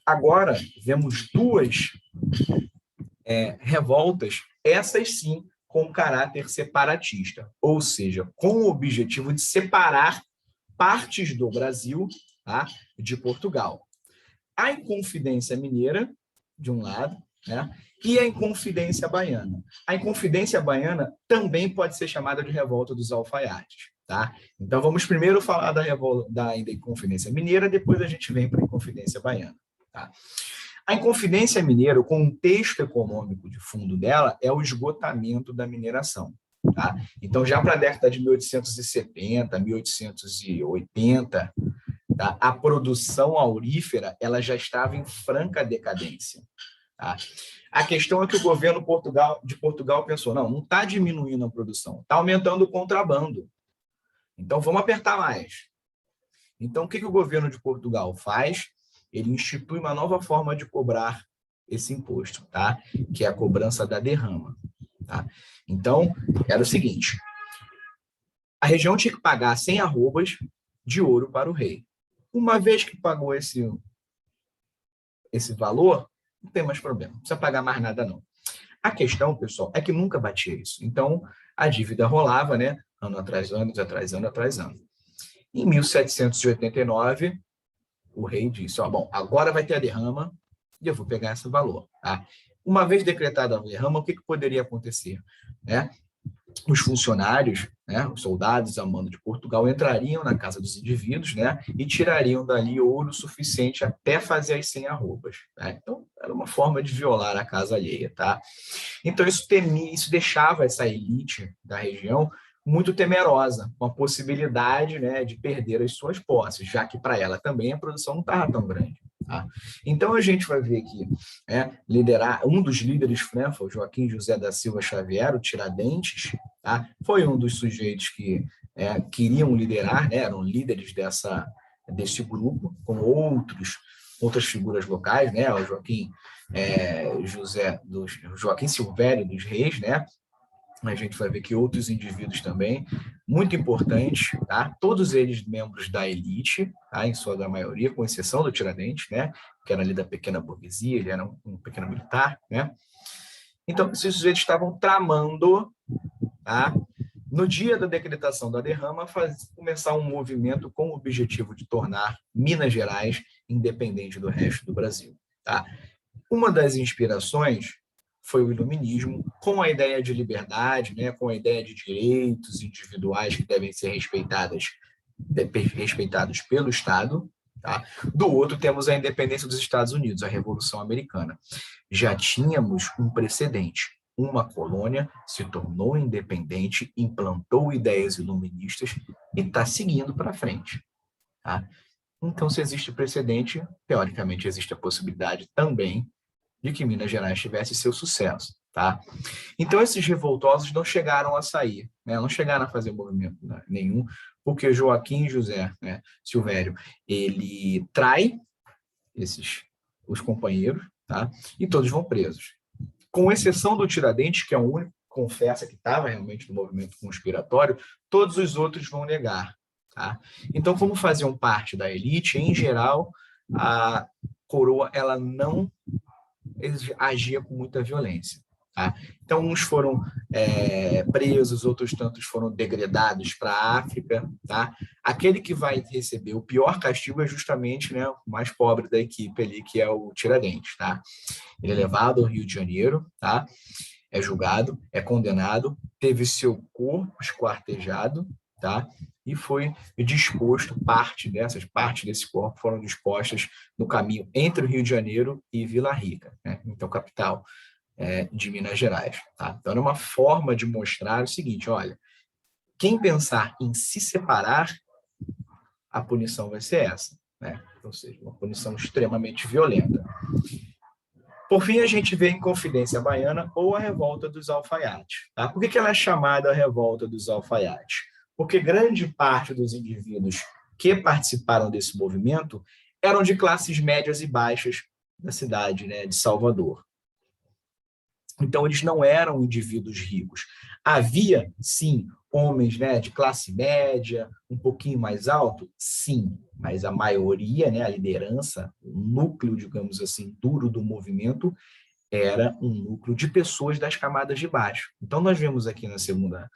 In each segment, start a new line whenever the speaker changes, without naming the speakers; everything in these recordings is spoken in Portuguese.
Agora, vemos duas revoltas, essas sim, com caráter separatista, ou seja, com o objetivo de separar partes do Brasil, tá, de Portugal. A Inconfidência Mineira, de um lado, né, e a Inconfidência Baiana. A Inconfidência Baiana também pode ser chamada de Revolta dos Alfaiates. Tá? Então, vamos primeiro falar da Inconfidência Mineira, depois a gente vem para a Inconfidência Baiana. Tá? A Inconfidência Mineira, o contexto econômico de fundo dela é o esgotamento da mineração. Tá? Então, já para a década de 1870, 1880, tá? A produção aurífera ela já estava em franca decadência. Tá? A questão é que o governo de Portugal pensou, não está diminuindo a produção, está aumentando o contrabando. Então, vamos apertar mais. Então, o que o governo de Portugal faz? Ele institui uma nova forma de cobrar esse imposto, tá? Que é a cobrança da derrama. Tá? Então, era o seguinte, a região tinha que pagar 100 arrobas de ouro para o rei. Uma vez que pagou esse valor, não tem mais problema, não precisa pagar mais nada, não. A questão, pessoal, é que nunca batia isso. Então, a dívida rolava, né? Ano atrás ano, atrás ano, atrás ano. Em 1789, o rei disse, bom, agora vai ter a derrama e eu vou pegar esse valor. Tá? Uma vez decretada a derrama, o que poderia acontecer? Os funcionários, os soldados a mando de Portugal, entrariam na casa dos indivíduos, e tirariam dali ouro suficiente até fazer as 100 arrobas. Tá? Então, era uma forma de violar a casa alheia. Tá? Então, isso deixava essa elite da região muito temerosa, com a possibilidade de perder as suas posses, já que para ela também a produção não estava tão grande. Tá? Então, a gente vai ver que liderar um dos líderes, foi o Joaquim José da Silva Xavier, o Tiradentes, tá? Foi um dos sujeitos que queriam liderar, eram líderes desse grupo, com outras figuras locais, o Joaquim Silvério dos Reis, a gente vai ver que outros indivíduos também, muito importantes, tá? Todos eles membros da elite, tá? Em sua maioria, com exceção do Tiradentes, que era ali da pequena burguesia, ele era um pequeno militar. Então, esses sujeitos estavam tramando, tá? No dia da decretação da derrama, começar um movimento com o objetivo de tornar Minas Gerais independente do resto do Brasil. Tá? Uma das inspirações foi o iluminismo, com a ideia de liberdade, com a ideia de direitos individuais que devem ser respeitados pelo Estado. Tá? Do outro, temos a independência dos Estados Unidos, a Revolução Americana. Já tínhamos um precedente. Uma colônia se tornou independente, implantou ideias iluministas e está seguindo para frente. Tá? Então, se existe precedente, teoricamente existe a possibilidade também de que Minas Gerais tivesse seu sucesso. Tá? Então, esses revoltosos não chegaram a sair, não chegaram a fazer movimento nenhum, porque Joaquim José Silvério, ele trai os companheiros, tá? E todos vão presos. Com exceção do Tiradentes, que é o único que confessa que estava realmente no movimento conspiratório, todos os outros vão negar. Tá? Então, como faziam parte da elite, em geral, a coroa ela não agia com muita violência. Tá? Então, uns foram presos, outros tantos foram degradados para a África. Tá? Aquele que vai receber o pior castigo é justamente o mais pobre da equipe ali, que é o Tiradentes. Tá? Ele é levado ao Rio de Janeiro, tá? É julgado, é condenado, teve seu corpo esquartejado, tá? E foi disposto, parte desse corpo foram dispostas no caminho entre o Rio de Janeiro e Vila Rica, então capital de Minas Gerais. Tá? Então, é uma forma de mostrar o seguinte, olha, quem pensar em se separar, a punição vai ser essa, ou seja, uma punição extremamente violenta. Por fim, a gente vê a Inconfidência Baiana ou a Revolta dos Alfaiates. Tá? Por que ela é chamada a Revolta dos Alfaiates? Porque grande parte dos indivíduos que participaram desse movimento eram de classes médias e baixas da cidade de Salvador. Então, eles não eram indivíduos ricos. Havia, sim, homens, né, de classe média, um pouquinho mais alto? Sim, mas a maioria, né, a liderança, o núcleo, digamos assim, duro do movimento, era um núcleo de pessoas das camadas de baixo. Então, nós vemos aqui na segunda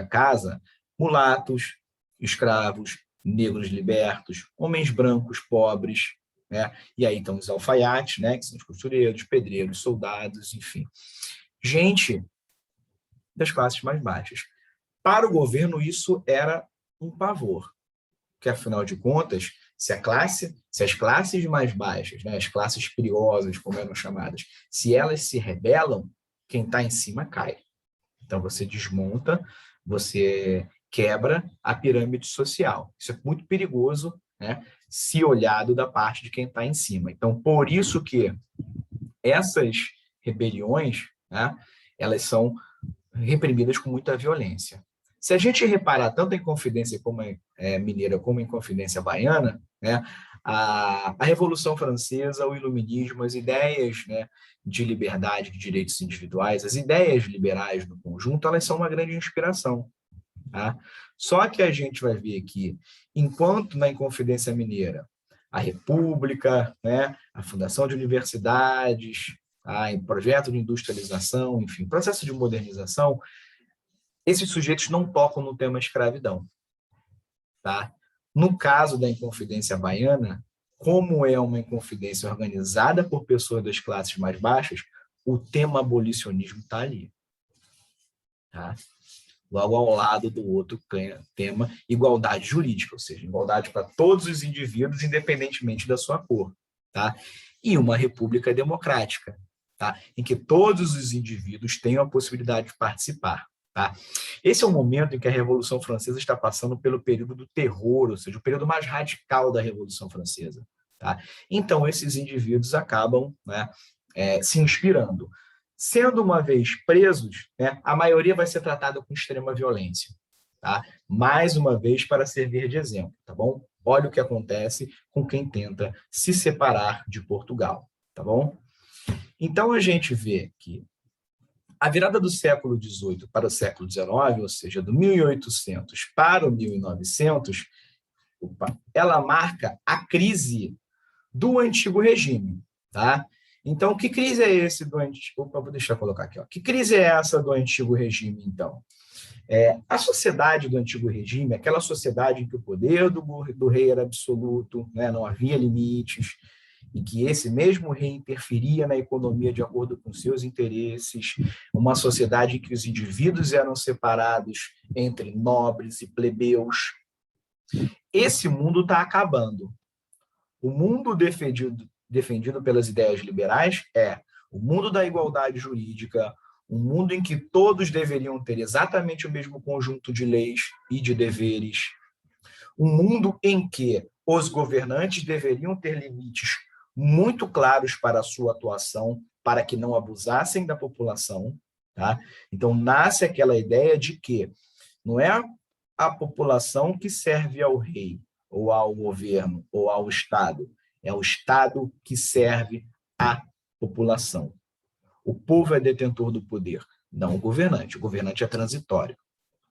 casa, mulatos, escravos, negros libertos, homens brancos pobres, né? E aí estão os alfaiates, né, que são os costureiros, pedreiros, soldados, enfim. Gente das classes mais baixas. Para o governo, isso era um pavor, porque, afinal de contas, se as classes mais baixas, né, as classes perigosas, como eram chamadas, se elas se rebelam, quem está em cima cai. Então, você desmonta, você quebra a pirâmide social. Isso é muito perigoso, né, se olhado da parte de quem está em cima. Então, por isso que essas rebeliões, né, elas são reprimidas com muita violência. Se a gente reparar tanto em Confidência Mineira como em Confidência Baiana, né, a Revolução Francesa, o Iluminismo, as ideias, né, de liberdade, de direitos individuais, as ideias liberais no conjunto, elas são uma grande inspiração. Tá? Só que a gente vai ver que, enquanto na Inconfidência Mineira, a República, né, a fundação de universidades, em projeto de industrialização, enfim, processo de modernização, esses sujeitos não tocam no tema escravidão. Tá? No caso da Inconfidência Baiana, como é uma inconfidência organizada por pessoas das classes mais baixas, o tema abolicionismo está ali. Tá? Logo ao lado do outro tema, igualdade jurídica, ou seja, igualdade para todos os indivíduos, independentemente da sua cor. Tá? E uma república democrática, tá? Em que todos os indivíduos tenham a possibilidade de participar. Tá? Esse é o momento em que a Revolução Francesa está passando pelo período do terror, ou seja, o período mais radical da Revolução Francesa. Tá? Então, esses indivíduos acabam, né, se inspirando. Sendo uma vez presos, né, a maioria vai ser tratada com extrema violência. Tá? Mais uma vez, para servir de exemplo. Tá bom? Olha o que acontece com quem tenta se separar de Portugal. Tá bom? Então, a gente vê que a virada do século XVIII para o século XIX, ou seja, do 1800 para o 1900, ela marca a crise do antigo regime. Tá? Então, que crise é esse do antigo... Opa, vou deixar eu colocar aqui. Ó. Que crise é essa do antigo regime, então? A sociedade do antigo regime, aquela sociedade em que o poder do rei era absoluto, né, não havia limites, e que esse mesmo rei interferia na economia de acordo com seus interesses, uma sociedade em que os indivíduos eram separados entre nobres e plebeus. Esse mundo está acabando. O mundo defendido pelas ideias liberais é o mundo da igualdade jurídica, um mundo em que todos deveriam ter exatamente o mesmo conjunto de leis e de deveres, um mundo em que os governantes deveriam ter limites muito claros para a sua atuação, para que não abusassem da população. Tá? Então, nasce aquela ideia de que não é a população que serve ao rei, ou ao governo, ou ao Estado. É o Estado que serve à população. O povo é detentor do poder, não o governante é transitório.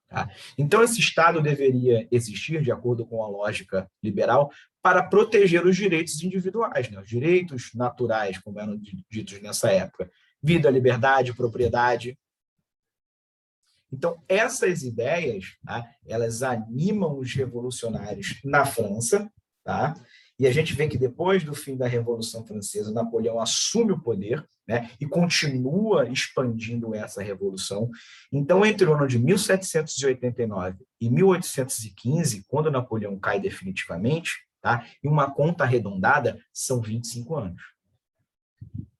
Tá? Então, esse Estado deveria existir, de acordo com a lógica liberal, para proteger os direitos individuais, né? Os direitos naturais, como eram ditos nessa época. Vida, liberdade, propriedade. Então, essas ideias, tá, elas animam os revolucionários na França, tá? E a gente vê que depois do fim da Revolução Francesa, Napoleão assume o poder, né, e continua expandindo essa revolução. Então, entre o ano de 1789 e 1815, quando Napoleão cai definitivamente, tá, em uma conta arredondada, são 25 anos.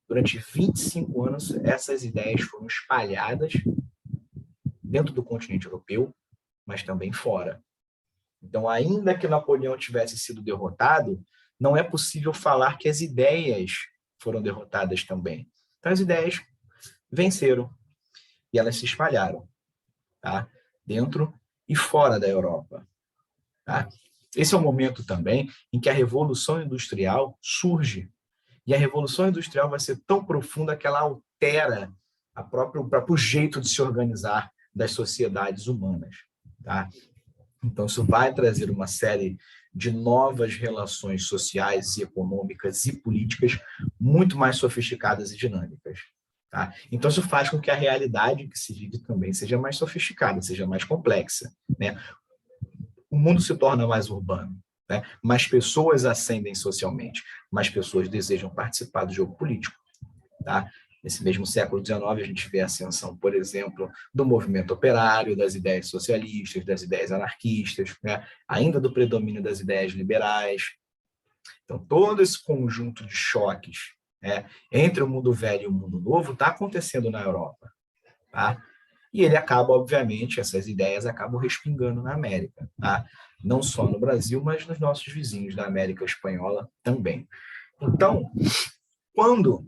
Durante 25 anos, essas ideias foram espalhadas dentro do continente europeu, mas também fora. Então, ainda que Napoleão tivesse sido derrotado, não é possível falar que as ideias foram derrotadas também. Então, as ideias venceram e elas se espalharam, tá? Dentro e fora da Europa. Tá? Esse é o momento também em que a Revolução Industrial surge. E a Revolução Industrial vai ser tão profunda que ela altera o próprio jeito de se organizar das sociedades humanas. Tá? Então, isso vai trazer uma série de novas relações sociais e econômicas e políticas muito mais sofisticadas e dinâmicas. Tá? Então, isso faz com que a realidade que se vive também seja mais sofisticada, seja mais complexa. Né? O mundo se torna mais urbano. Né? Mais pessoas ascendem socialmente, mais pessoas desejam participar do jogo político. Tá? Nesse mesmo século XIX, a gente vê a ascensão, por exemplo, do movimento operário, das ideias socialistas, das ideias anarquistas, né? Ainda do predomínio das ideias liberais. Então, todo esse conjunto de choques, né, entre o mundo velho e o mundo novo está acontecendo na Europa. Tá? E ele acaba, obviamente, essas ideias acabam respingando na América. Tá? Não só no Brasil, mas nos nossos vizinhos da América Espanhola também. Então, quando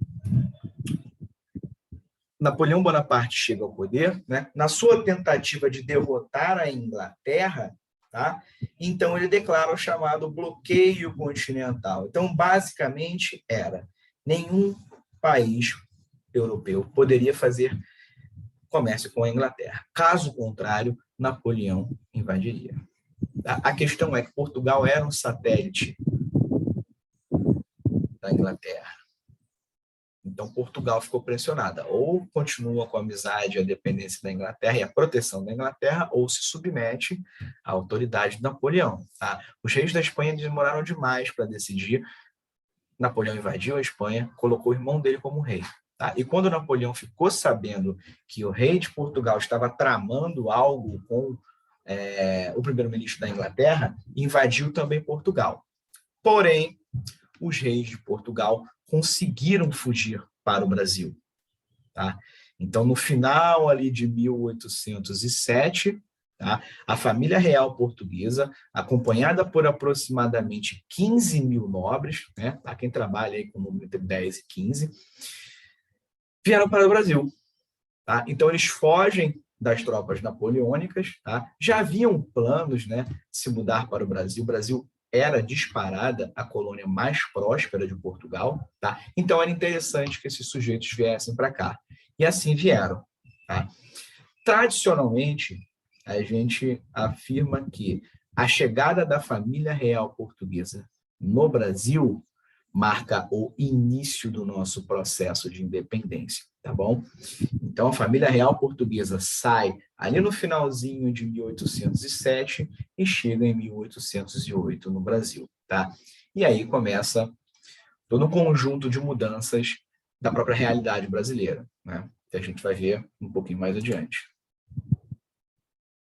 Napoleão Bonaparte chega ao poder, né, na sua tentativa de derrotar a Inglaterra, tá, então ele declara o chamado bloqueio continental. Então, basicamente, nenhum país europeu poderia fazer comércio com a Inglaterra. Caso contrário, Napoleão invadiria. A questão é que Portugal era um satélite da Inglaterra. Então, Portugal ficou pressionada. Ou continua com a amizade e a dependência da Inglaterra e a proteção da Inglaterra, ou se submete à autoridade de Napoleão. Tá? Os reis da Espanha demoraram demais para decidir. Napoleão invadiu a Espanha, colocou o irmão dele como rei. Tá? E quando Napoleão ficou sabendo que o rei de Portugal estava tramando algo com o primeiro-ministro da Inglaterra, invadiu também Portugal. Porém, os reis de Portugal conseguiram fugir para o Brasil. Tá? Então, no final ali de 1807, tá, a família real portuguesa, acompanhada por aproximadamente 15 mil nobres, né, tá, quem trabalha aí com o número entre 10 e 15, vieram para o Brasil. Tá? Então, eles fogem das tropas napoleônicas, tá? Já haviam planos, né, de se mudar para o Brasil. O Brasil era disparada a colônia mais próspera de Portugal, tá? Então era interessante que esses sujeitos viessem para cá. E assim vieram. Tá? Tradicionalmente, a gente afirma que a chegada da família real portuguesa no Brasil marca o início do nosso processo de independência, tá bom? Então, a família real portuguesa sai ali no finalzinho de 1807 e chega em 1808 no Brasil, tá? E aí começa todo um conjunto de mudanças da própria realidade brasileira, né? Que a gente vai ver um pouquinho mais adiante.